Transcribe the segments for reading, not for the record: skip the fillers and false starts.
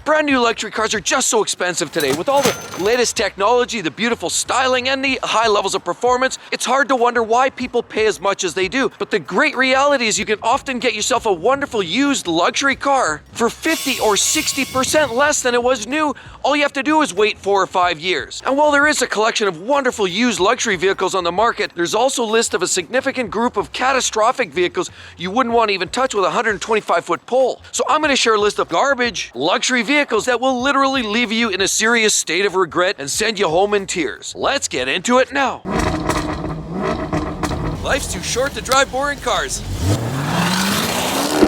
Brand new luxury cars are just so expensive today. With all the latest technology, the beautiful styling, and the high levels of performance, it's hard to wonder why people pay as much as they do. But the great reality is you can often get yourself a wonderful used luxury car for 50 or 60% less than it was new. All you have to do is wait 4 or 5 years. And while there is a collection of wonderful used luxury vehicles on the market, there's also a list of a significant group of catastrophic vehicles you wouldn't want to even touch with a 125-foot pole. So I'm going to share a list of garbage luxury vehicles that will literally leave you in a serious state of regret and send you home in tears. Let's get into it now. Life's too short to drive boring cars.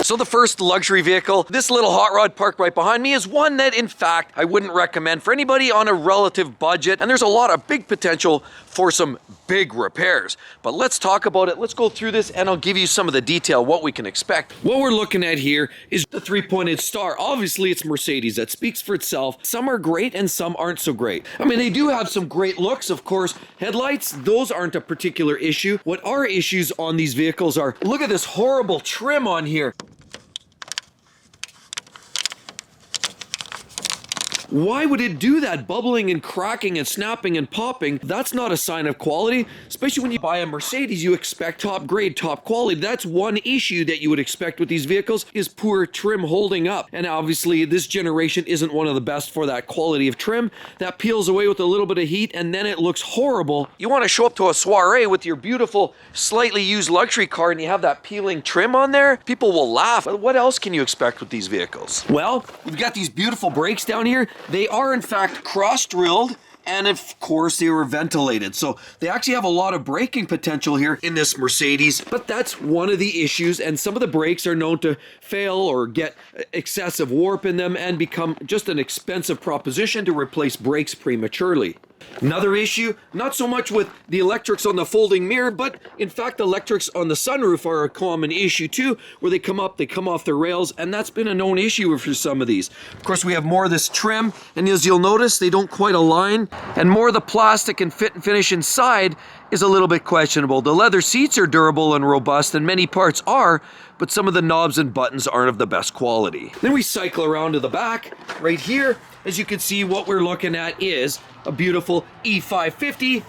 So the first luxury vehicle, this little hot rod parked right behind me, is one that in fact I wouldn't recommend for anybody on a relative budget, and there's a lot of big potential for some big repairs. But let's talk about it. Let's go through this and I'll give you some of the detail, what we can expect. What we're looking at here is the three-pointed star. Obviously it's Mercedes, that speaks for itself. Some are great and some aren't so great. I mean, they do have some great looks, of course. Headlights, those aren't a particular issue. What are issues on these vehicles are, look at this horrible trim on here. Why would it do that? Bubbling and cracking and snapping and popping, that's not a sign of quality. Especially when you buy a Mercedes, you expect top grade, top quality. That's one issue that you would expect with these vehicles, is poor trim holding up. And obviously this generation isn't one of the best for that quality of trim. That peels away with a little bit of heat and then it looks horrible. You want to show up to a soiree with your beautiful, slightly used luxury car and you have that peeling trim on there, people will laugh. But what else can you expect with these vehicles? Well, we've got these beautiful brakes down here. They are in fact cross-drilled, and of course they were ventilated. So they actually have a lot of braking potential here in this Mercedes, but that's one of the issues, and some of the brakes are known to fail or get excessive warp in them and become just an expensive proposition to replace brakes prematurely. Another issue, not so much with the electrics on the folding mirror, but in fact electrics on the sunroof are a common issue too, where they come off the rails, and that's been a known issue for some of these. Of course, we have more of this trim, and as you'll notice, they don't quite align, and more of the plastic and fit and finish inside is a little bit questionable. The leather seats are durable and robust, and many parts are, but some of the knobs and buttons aren't of the best quality. Then we cycle around to the back. Right here, as you can see, what we're looking at is a beautiful E550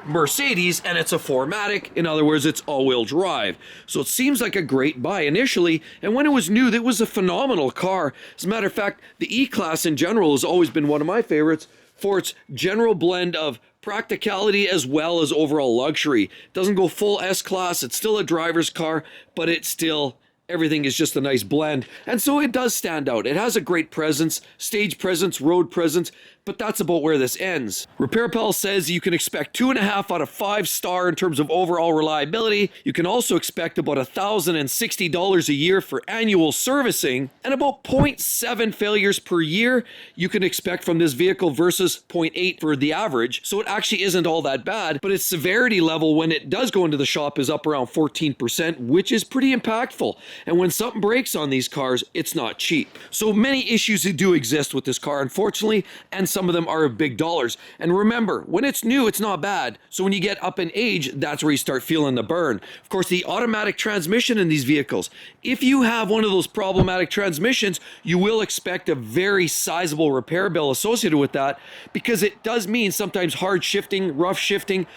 Mercedes, and it's a 4MATIC. In other words, it's all-wheel drive. So it seems like a great buy initially, and when it was new, it was a phenomenal car. As a matter of fact, the E-Class in general has always been one of my favorites for its general blend of practicality as well as overall luxury. It doesn't go full S-Class, it's still a driver's car, but it's still, everything is just a nice blend. And so it does stand out. It has a great presence, stage presence, road presence, but that's about where this ends. Repair Pal says you can expect 2.5 out of 5 star in terms of overall reliability. You can also expect about $1,060 a year for annual servicing, and about 0.7 failures per year you can expect from this vehicle versus 0.8 for the average. So it actually isn't all that bad, but its severity level when it does go into the shop is up around 14%, which is pretty impactful. And when something breaks on these cars, it's not cheap. So many issues do exist with this car, unfortunately, and some of them are big dollars. And remember, when it's new, it's not bad. So when you get up in age, that's where you start feeling the burn. Of course, the automatic transmission in these vehicles, if you have one of those problematic transmissions, you will expect a very sizable repair bill associated with that, because it does mean sometimes hard shifting, rough shifting,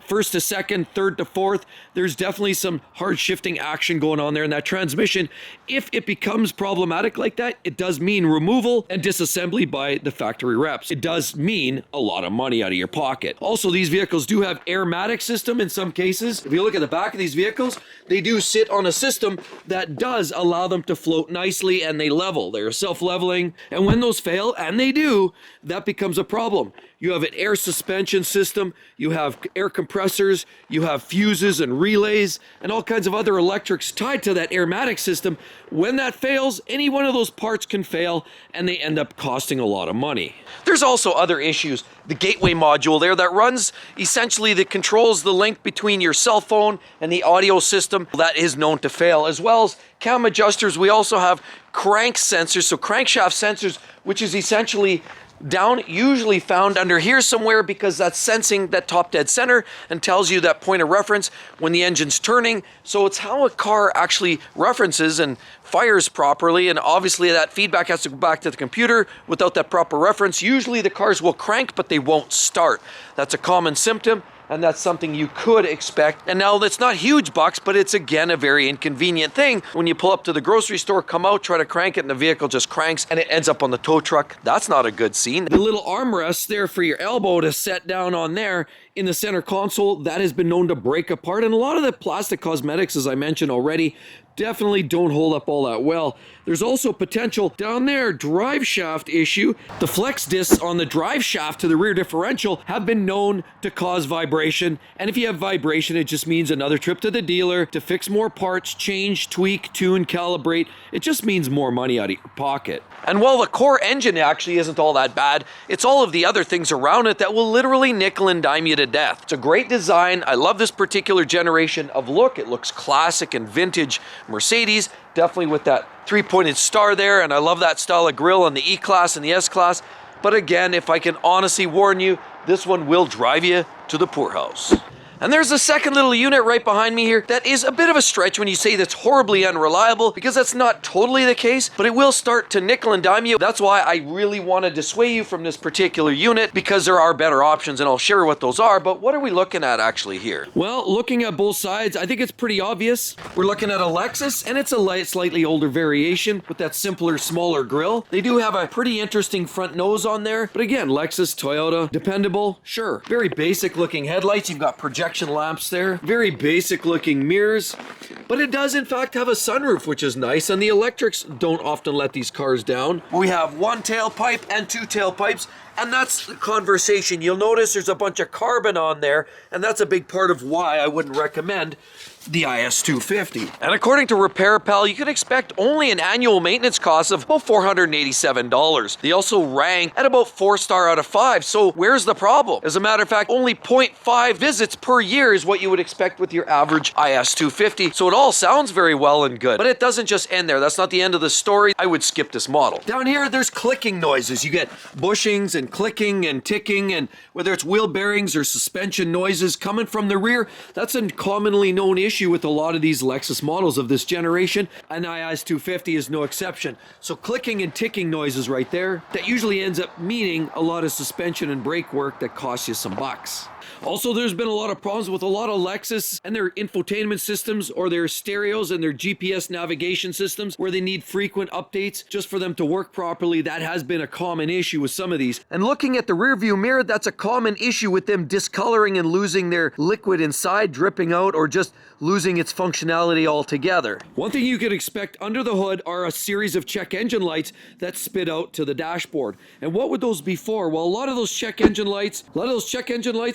first to second, third to fourth. There's definitely some hard shifting action going on there in that transmission. If it becomes problematic like that, it does mean removal and disassembly by the factory reps. It does mean a lot of money out of your pocket. Also, these vehicles do have airmatic system in some cases. If you look at the back of these vehicles, they do sit on a system that does allow them to float nicely, and they level. They're self-leveling, and when those fail, and they do, that becomes a problem. You have an air suspension system, you have air compressors, you have fuses and relays, and all kinds of other electrics tied to that airmatic system. When that fails, any one of those parts can fail, and they end up costing a lot of money. There's also other issues. The gateway module there that runs, essentially that controls the link between your cell phone and the audio system, that is known to fail, as well as cam adjusters. We also have crank sensors, so crankshaft sensors, which is essentially down, usually found under here somewhere, because that's sensing that top dead center and tells you that point of reference when the engine's turning. So it's how a car actually references and fires properly, and obviously that feedback has to go back to the computer. Without that proper reference, usually the cars will crank, but they won't start. That's a common symptom, and that's something you could expect. And now it's not huge bucks, but it's again a very inconvenient thing. When you pull up to the grocery store, come out, try to crank it, and the vehicle just cranks and it ends up on the tow truck. That's not a good scene. The little armrest there for your elbow to set down on there in the center console, that has been known to break apart. And a lot of the plastic cosmetics, as I mentioned already, definitely don't hold up all that well. There's also potential down there drive shaft issue. The flex discs on the drive shaft to the rear differential have been known to cause vibration. And if you have vibration, it just means another trip to the dealer to fix more parts, change, tweak, tune, calibrate. It just means more money out of your pocket. And while the core engine actually isn't all that bad, it's all of the other things around it that will literally nickel and dime you to death. It's a great design. I love this particular generation of look. It looks classic and vintage Mercedes, definitely with that three-pointed star there, and I love that style of grille on the E-Class and the S-Class. But again, if I can honestly warn you, this one will drive you to the poorhouse. And there's a second little unit right behind me here that is a bit of a stretch when you say that's horribly unreliable, because that's not totally the case, but it will start to nickel and dime you. That's why I really want to dissuade you from this particular unit, because there are better options, and I'll share what those are. But what are we looking at actually here? Well, looking at both sides, I think it's pretty obvious. We're looking at a Lexus, and it's a slightly older variation with that simpler, smaller grille. They do have a pretty interesting front nose on there, but again, Lexus, Toyota, dependable, sure. Very basic looking headlights. You've got projection lamps there, very basic looking mirrors, but it does in fact have a sunroof, which is nice, and the electrics don't often let these cars down. We have one tailpipe and two tailpipes, and that's the conversation. You'll notice there's a bunch of carbon on there, and that's a big part of why I wouldn't recommend the IS250. And according to Repair Pal, you can expect only an annual maintenance cost of about $487. They also rank at about 4-star out of 5, so where's the problem? As a matter of fact, only 0.5 visits per year is what you would expect with your average IS250, so it all sounds very well and good. But it doesn't just end there. That's not the end of the story. I would skip this model. Down here, there's clicking noises. You get bushings and clicking and ticking, and whether it's wheel bearings or suspension noises coming from the rear, that's a commonly known issue with a lot of these Lexus models of this generation, and IS250 is no exception. So clicking and ticking noises right there, that usually ends up meaning a lot of suspension and brake work that costs you some bucks. Also, there's been a lot of problems with a lot of Lexus and their infotainment systems, or their stereos and their GPS navigation systems, where they need frequent updates just for them to work properly. That has been a common issue with some of these. And looking at the rear view mirror, that's a common issue with them discoloring and losing their liquid inside, dripping out, or just losing its functionality altogether. One thing you could expect under the hood are a series of check engine lights that spit out to the dashboard. And what would those be for? Well, a lot of those check engine lights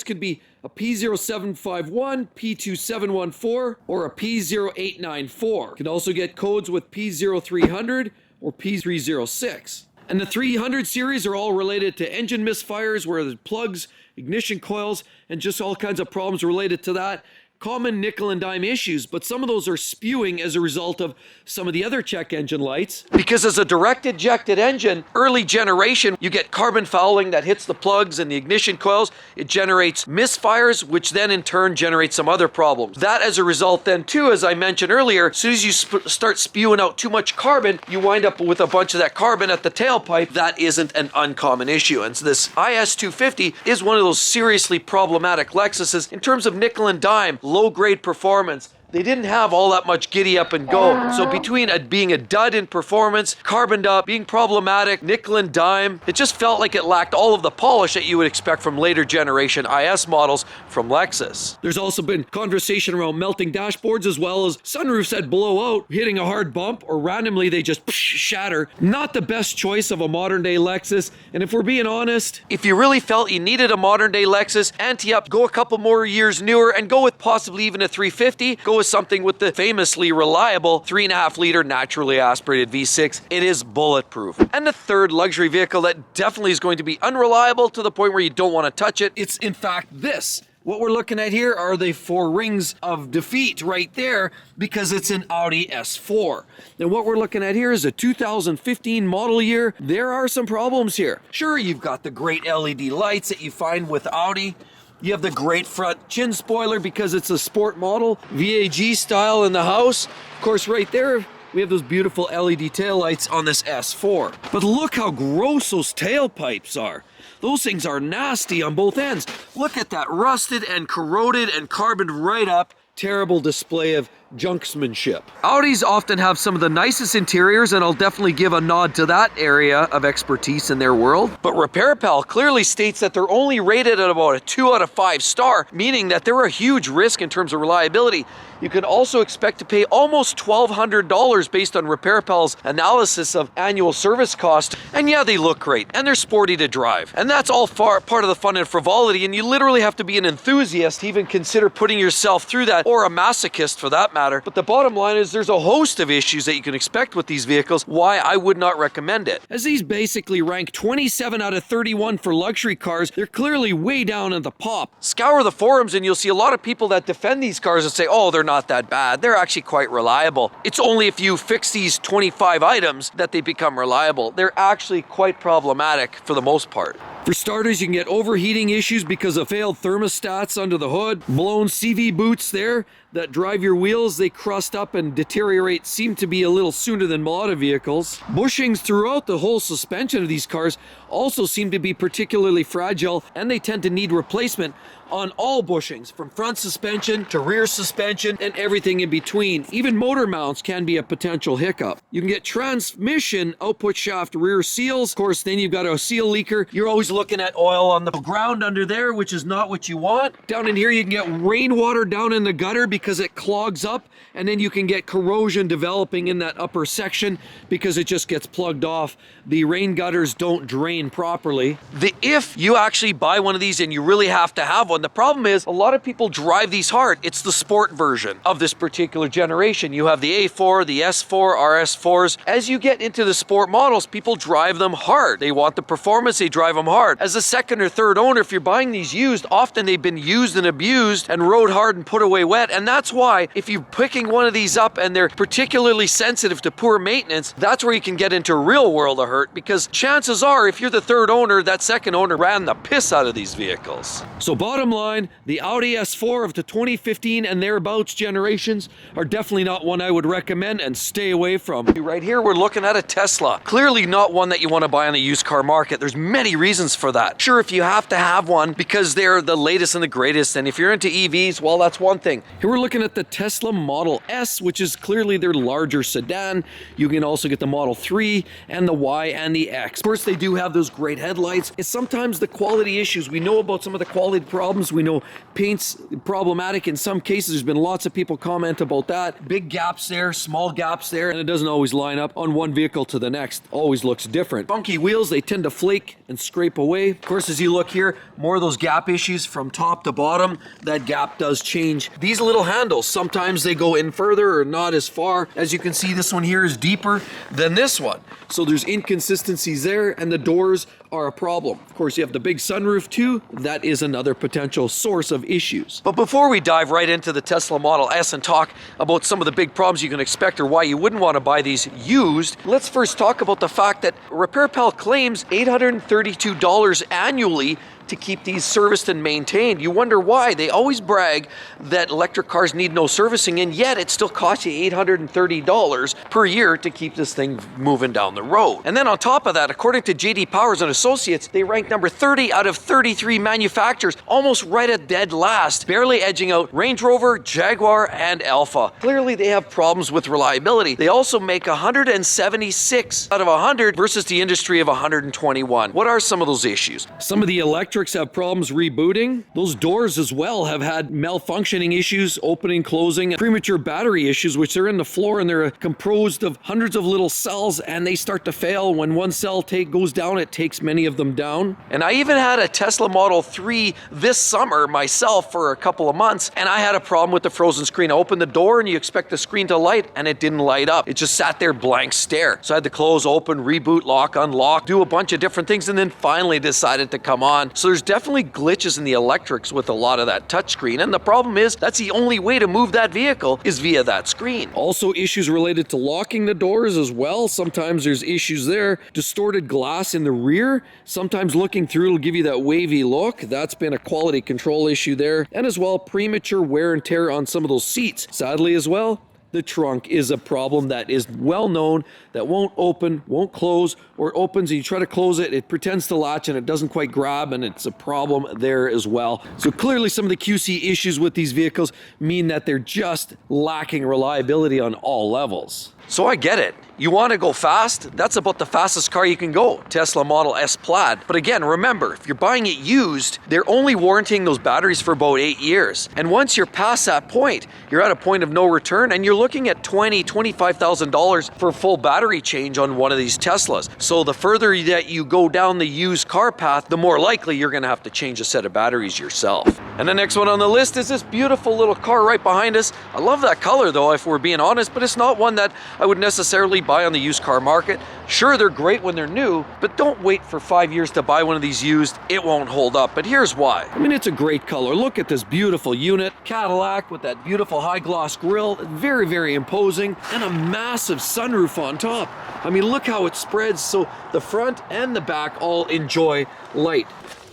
could be a P0751, P2714, or a P0894. You can also get codes with P0300 or P306. And the 300 series are all related to engine misfires, where there's plugs, ignition coils, and just all kinds of problems related to that. Common nickel and dime issues, but some of those are spewing as a result of some of the other check engine lights. Because as a direct ejected engine, early generation, you get carbon fouling that hits the plugs and the ignition coils. It generates misfires, which then in turn generates some other problems. That as a result then too, as I mentioned earlier, as soon as you start spewing out too much carbon, you wind up with a bunch of that carbon at the tailpipe. That isn't an uncommon issue. And so this IS250 is one of those seriously problematic Lexuses in terms of nickel and dime, low-grade performance. They didn't have all that much giddy up and go. So between being a dud in performance, carboned up, being problematic, nickel and dime, it just felt like it lacked all of the polish that you would expect from later generation IS models from Lexus. There's also been conversation around melting dashboards, as well as sunroofs that blow out, hitting a hard bump, or randomly they just shatter. Not the best choice of a modern day Lexus. And if we're being honest, if you really felt you needed a modern day Lexus, ante up, go a couple more years newer, and go with possibly even a 350, go with something with the famously reliable 3.5 liter naturally aspirated V6. It is bulletproof. And the third luxury vehicle that definitely is going to be unreliable to the point where you don't want to touch it, it's in fact this. What we're looking at here are the 4 rings of defeat right there, because it's an Audi S4. And what we're looking at here is a 2015 model year. There are some problems here. Sure, you've got the great LED lights that you find with Audi. You have the great front chin spoiler because it's a sport model, VAG style in the house. Of course, right there, we have those beautiful LED taillights on this S4. But look how gross those tailpipes are. Those things are nasty on both ends. Look at that, rusted and corroded and carboned right up. Terrible display of junksmanship. Audis often have some of the nicest interiors, and I'll definitely give a nod to that area of expertise in their world. But RepairPal clearly states that they're only rated at about a 2 out of 5 star, meaning that they're a huge risk in terms of reliability. You can also expect to pay almost $1,200 based on RepairPal's analysis of annual service cost. And yeah, they look great, and they're sporty to drive. And that's all part of the fun and frivolity, and you literally have to be an enthusiast to even consider putting yourself through that, or a masochist for that matter. But the bottom line is there's a host of issues that you can expect with these vehicles, why I would not recommend it. As these basically rank 27 out of 31 for luxury cars, they're clearly way down in the pop. Scour the forums and you'll see a lot of people that defend these cars and say, oh, they're not that bad. They're actually quite reliable. It's only if you fix these 25 items that they become reliable. They're actually quite problematic for the most part. For starters, you can get overheating issues because of failed thermostats under the hood, blown CV boots there that drive your wheels. They crust up and deteriorate, seem to be a little sooner than a lot of vehicles. Bushings throughout the whole suspension of these cars also seem to be particularly fragile, and they tend to need replacement on all bushings, from front suspension to rear suspension and everything in between. Even motor mounts can be a potential hiccup. You can get transmission output shaft rear seals. Of course, then you've got a seal leaker. You're always looking at oil on the ground under there, which is not what you want. Down in here, you can get rainwater down in the gutter because it clogs up, and then you can get corrosion developing in that upper section because it just gets plugged off. The rain gutters don't drain properly. If you actually buy one of these and you really have to have one, the problem is a lot of people drive these hard. It's the sport version of this particular generation. You have the A4, the S4, RS4s. As you get into the sport models, people drive them hard. They want the performance, they drive them hard. As a second or third owner, if you're buying these used, often they've been used and abused and rode hard and put away wet. And that's why if you're picking one of these up and they're particularly sensitive to poor maintenance, that's where you can get into a real world of hurt, because chances are if you're the third owner, that second owner ran the piss out of these vehicles. So bottom line, the Audi S4 of the 2015 and thereabouts generations are definitely not one I would recommend and stay away from. Right here, we're looking at a Tesla. Clearly not one that you want to buy on the used car market. There's many reasons for that. Sure, if you have to have one because they're the latest and the greatest, and if you're into EVs, well, that's one thing. Here we're looking at the Tesla Model S, which is clearly their larger sedan. You can also get the Model 3 and the Y and the X. Of course, they do have those great headlights. It's sometimes the quality issues. We know about some of the quality problems. We know paint's problematic in some cases. There's been lots of people comment about that. Big gaps there, small gaps there, and it doesn't always line up on one vehicle to the next. Always looks different. Funky wheels, they tend to flake and scrape away. Of course, as you look here, more of those gap issues from top to bottom. That gap does change. These little handles, sometimes they go in further or not as far. As you can see, this one here is deeper than this one. So there's inconsistencies there, and the doors are a problem. Of course, you have the big sunroof too. That is another potential source of issues. But before we dive right into the Tesla Model S and talk about some of the big problems you can expect or why you wouldn't want to buy these used, let's first talk about the fact that RepairPal claims $832 annually to keep these serviced and maintained. You wonder why. They always brag that electric cars need no servicing, and yet it still costs you $830 per year to keep this thing moving down the road. And then on top of that, according to J.D. Powers and Associates, they rank number 30 out of 33 manufacturers, almost right at dead last, barely edging out Range Rover, Jaguar, and Alfa. Clearly, they have problems with reliability. They also make 176 out of 100 versus the industry of 121. What are some of those issues? Some of the electric have problems rebooting. Those doors as well have had malfunctioning issues, opening, closing, and premature battery issues, which are in the floor, and they're composed of hundreds of little cells, and they start to fail. When one cell goes down, it takes many of them down. And I even had a Tesla Model 3 this summer myself for a couple of months, and I had a problem with the frozen screen. I opened the door and you expect the screen to light, and it didn't light up. It just sat there blank stare. So I had to close, open, reboot, lock, unlock, do a bunch of different things, and then finally decided to come on. So there's definitely glitches in the electrics with a lot of that touchscreen, and the problem is that's the only way to move that vehicle is via that screen. Also issues related to locking the doors as well. Sometimes there's issues there. Distorted glass in the rear. Sometimes looking through it'll give you that wavy look. That's been a quality control issue there. And as well, premature wear and tear on some of those seats. Sadly as well, the trunk is a problem that is well known, that won't open, won't close, or opens and you try to close it, it pretends to latch and it doesn't quite grab, and it's a problem there as well. So clearly some of the QC issues with these vehicles mean that they're just lacking reliability on all levels. So I get it. You want to go fast? That's about the fastest car you can go, Tesla Model S Plaid. But again, remember, if you're buying it used, they're only warranting those batteries for about 8 years. And once you're past that point, you're at a point of no return and you're looking at $20,000, $25,000 for a full battery change on one of these Teslas. So the further that you go down the used car path, the more likely you're going to have to change a set of batteries yourself. And the next one on the list is this beautiful little car right behind us. I love that color though, if we're being honest, but it's not one that I would necessarily buy on the used car market. Sure, they're great when they're new, but don't wait for 5 years to buy one of these used. It won't hold up, but here's why. I mean, it's a great color. Look at this beautiful unit. Cadillac with that beautiful high gloss grille. Very, very imposing, and a massive sunroof on top. I mean, look how it spreads so the front and the back all enjoy light.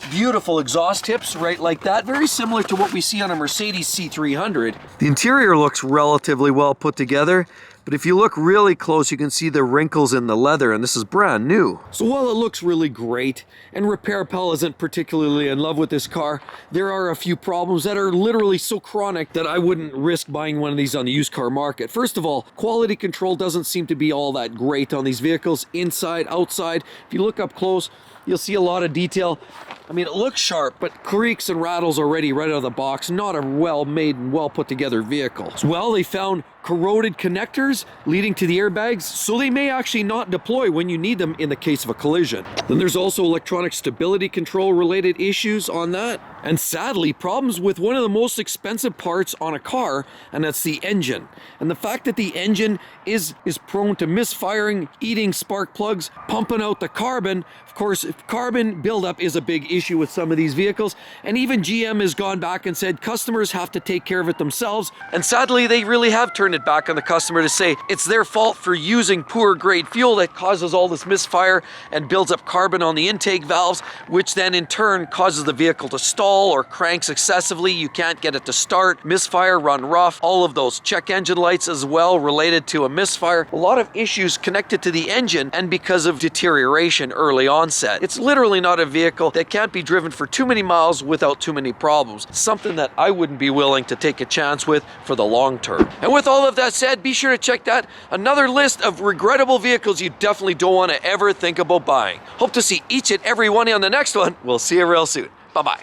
Beautiful exhaust tips right like that, very similar to what we see on a Mercedes C300. The interior looks relatively well put together, but if you look really close, you can see the wrinkles in the leather, and this is brand new. So while it looks really great, and Repair Pal isn't particularly in love with this car, there are a few problems that are literally so chronic that I wouldn't risk buying one of these on the used car market. First of all, quality control doesn't seem to be all that great on these vehicles, inside, outside. If you look up close, you'll see a lot of detail. I mean, it looks sharp, but creaks and rattles already right out of the box. Not a well-made and well-put-together vehicle. As well, they found corroded connectors leading to the airbags, so they may actually not deploy when you need them in the case of a collision. Then there's also electronic stability control related issues on that. And sadly, problems with one of the most expensive parts on a car, and that's the engine. And the fact that the engine is prone to misfiring, eating spark plugs, pumping out the carbon. Of course, carbon buildup is a big issue with some of these vehicles, and even GM has gone back and said customers have to take care of it themselves. And sadly, they really have turned it back on the customer to say it's their fault for using poor grade fuel that causes all this misfire and builds up carbon on the intake valves, which then in turn causes the vehicle to stall or cranks excessively. You can't get it to start, misfire, run rough, all of those check engine lights as well related to a misfire. A lot of issues connected to the engine and because of deterioration early onset. It's literally not a vehicle that can't be driven for too many miles without too many problems. Something that I wouldn't be willing to take a chance with for the long term. And with all of that said, be sure to check that. Another list of regrettable vehicles you definitely don't want to ever think about buying. Hope to see each and every one on the next one. We'll see you real soon. Bye-bye.